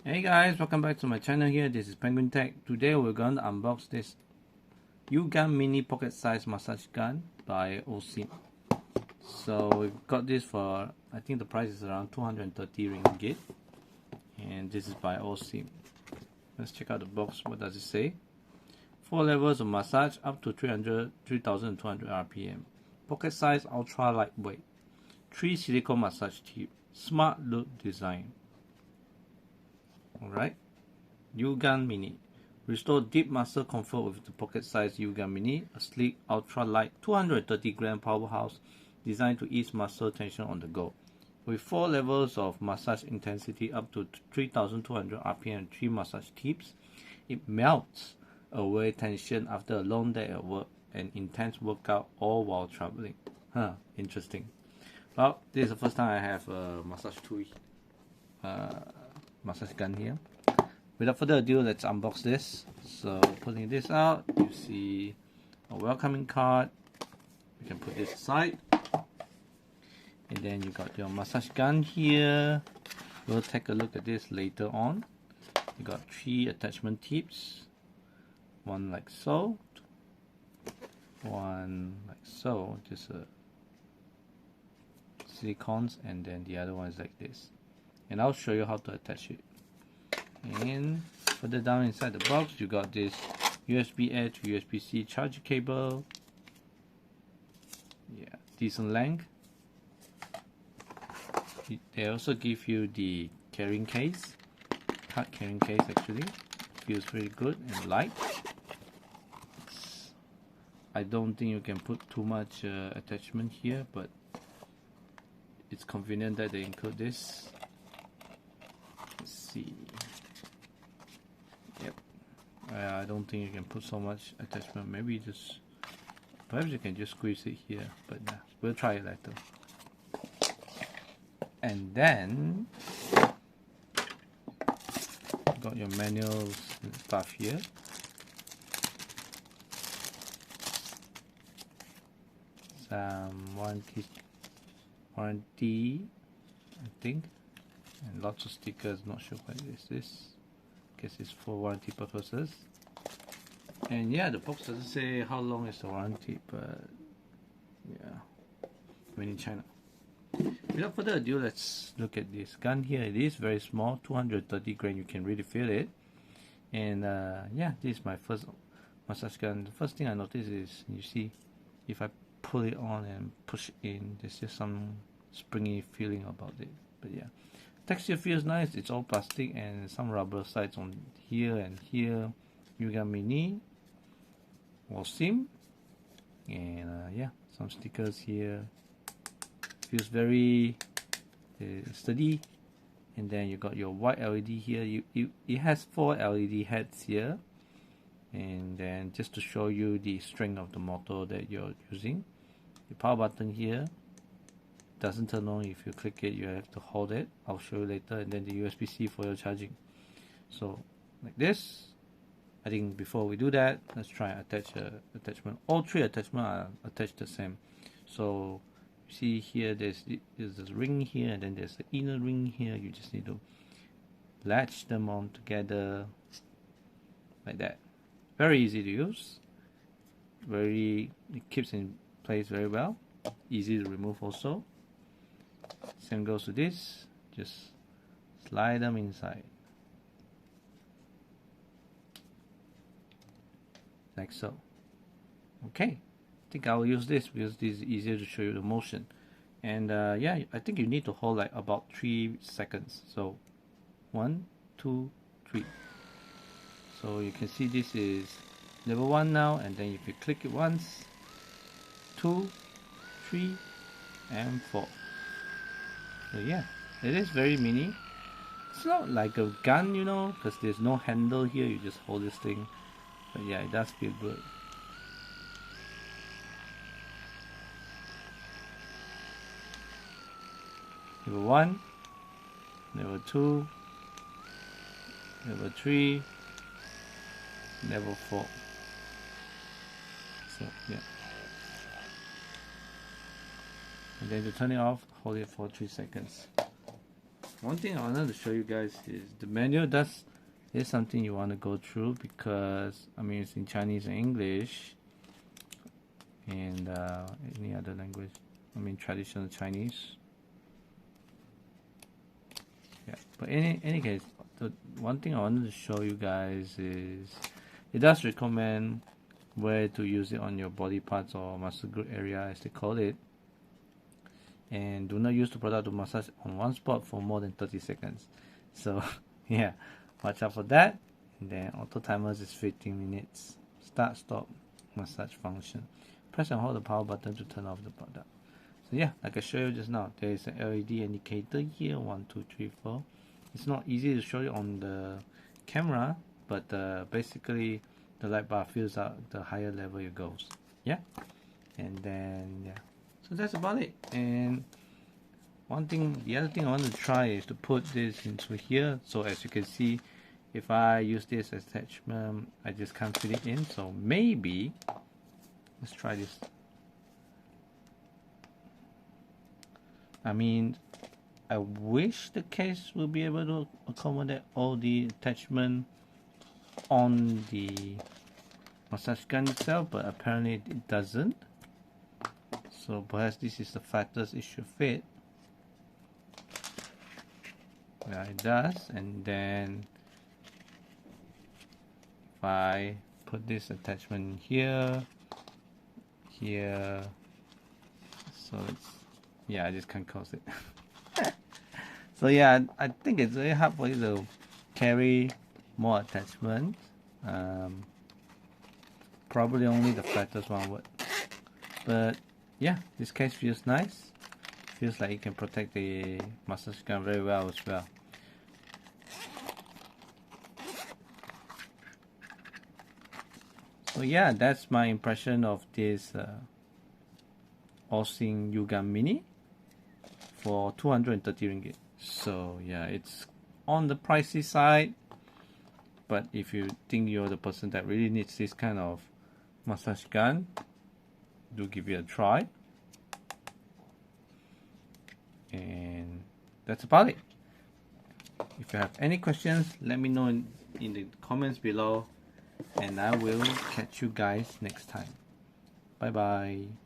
Hey guys, welcome back to my channel here. This is Penguin Tech. Today we're going to unbox this uGUN mini pocket size massage gun by OSIM. So we've got this for, I think the price is around 230 ringgit. And this is by OSIM. Let's check out the box. What does it say? 4 levels of massage up to 3200 RPM. Pocket size, ultra lightweight. 3 silicone massage tube. Smart loop design. Alright, uGUN Mini. Restore deep muscle comfort with the pocket-sized uGUN Mini, a sleek, ultra-light, 230-gram powerhouse designed to ease muscle tension on the go. With 4 levels of massage intensity up to 3200 RPM and 3 massage tips, it melts away tension after a long day at work and intense workout, all while traveling. Interesting. Well, this is the first time I have a massage tool. Massage gun here. Without further ado, let's unbox this. So pulling this out, you see a welcoming card. You can put this aside, and then you got your massage gun here. We'll take a look at this later on. You got 3 attachment tips, one like so, one like so, just a silicones, and then the other one is like this. And I'll show you how to attach it. And further down inside the box, you got this USB-A to USB-C charger cable. Yeah, decent length. They also give you the carrying case, card carrying case actually. Feels very good and light. I don't think you can put too much attachment here, but it's convenient that they include this. See. Yep. I don't think you can put so much attachment. Maybe just, perhaps you can just squeeze it here, but yeah, we'll try it later. And then got your manuals and stuff here. Some warranty, I think. And lots of stickers, not sure what is this. Guess it's for warranty purposes. And yeah, the box doesn't say how long is the warranty, but yeah, made in China. Without further ado, let's look at this gun here. It is very small, 230 gram, you can really feel it. And yeah, this is my first massage gun. The first thing I notice is, you see, if I pull it on and push it in, there's just some springy feeling about it. But yeah, texture feels nice. It's all plastic and some rubber sides on here and here. uGUN Mini, OSIM, and yeah, some stickers here. Feels very sturdy. And then you got your white LED here. It has 4 LED heads here. And then just to show you the strength of the motor that you're using, the power button here doesn't turn on. If you click it, you have to hold it. I'll show you later. And then the USB-C for your charging. So like this. I think before we do that, let's try and attach attachment. All 3 attachments are attached the same. So you see here, there's this ring here, and then there's the inner ring here. You just need to latch them on together like that. Very easy to use. It keeps in place very well. Easy to remove also. Same goes to this. Just slide them inside like so. Okay, I think I'll use this because this is easier to show you the motion. And yeah, I think you need to hold like about 3 seconds. So 1, 2, 3. So you can see this is level 1 now, and then if you click it once, 2, 3, and 4. So yeah, it is very mini. It's not like a gun, you know, because there's no handle here. You just hold this thing. But yeah, it does feel good. Level 1, level 2, level 3, level 4. So yeah. And then to turn it off, hold it for 3 seconds. one thing I wanted to show you guys is the manual is something you want to go through, because I mean it's in Chinese and English and any other language. I mean traditional Chinese. Yeah, but in any case, the one thing I wanted to show you guys is it does recommend where to use it on your body parts or muscle group area, as they call it. And do not use the product to massage on one spot for more than 30 seconds. So yeah, watch out for that. And then auto timers is 15 minutes. Start stop massage function. Press and hold the power button to turn off the product. So yeah, like I showed you just now, there is an LED indicator here, 1, 2, 3, 4. It's not easy to show you on the camera, but basically the light bar fills out the higher level it goes. Yeah, and then yeah, so that's about it. And the other thing I want to try is to put this into here. So as you can see, if I use this attachment, I just can't fit it in. So maybe let's try this. I mean, I wish the case will be able to accommodate all the attachment on the massage gun itself, but apparently it doesn't. So perhaps this is the factors it should fit. Yeah, it does. And then if I put this attachment here, so it's, yeah, I just can't close it. So yeah, I think it's very hard for you to carry more attachments. Probably only the flattest one would. But yeah, this case feels nice. Feels like it can protect the massage gun very well as well. So yeah, that's my impression of this OSIM uGUN Mini for 230 ringgit. So yeah, it's on the pricey side, but if you think you're the person that really needs this kind of massage gun, do give it a try. And that's about it. If you have any questions, let me know in the comments below, and I will catch you guys next time. Bye bye.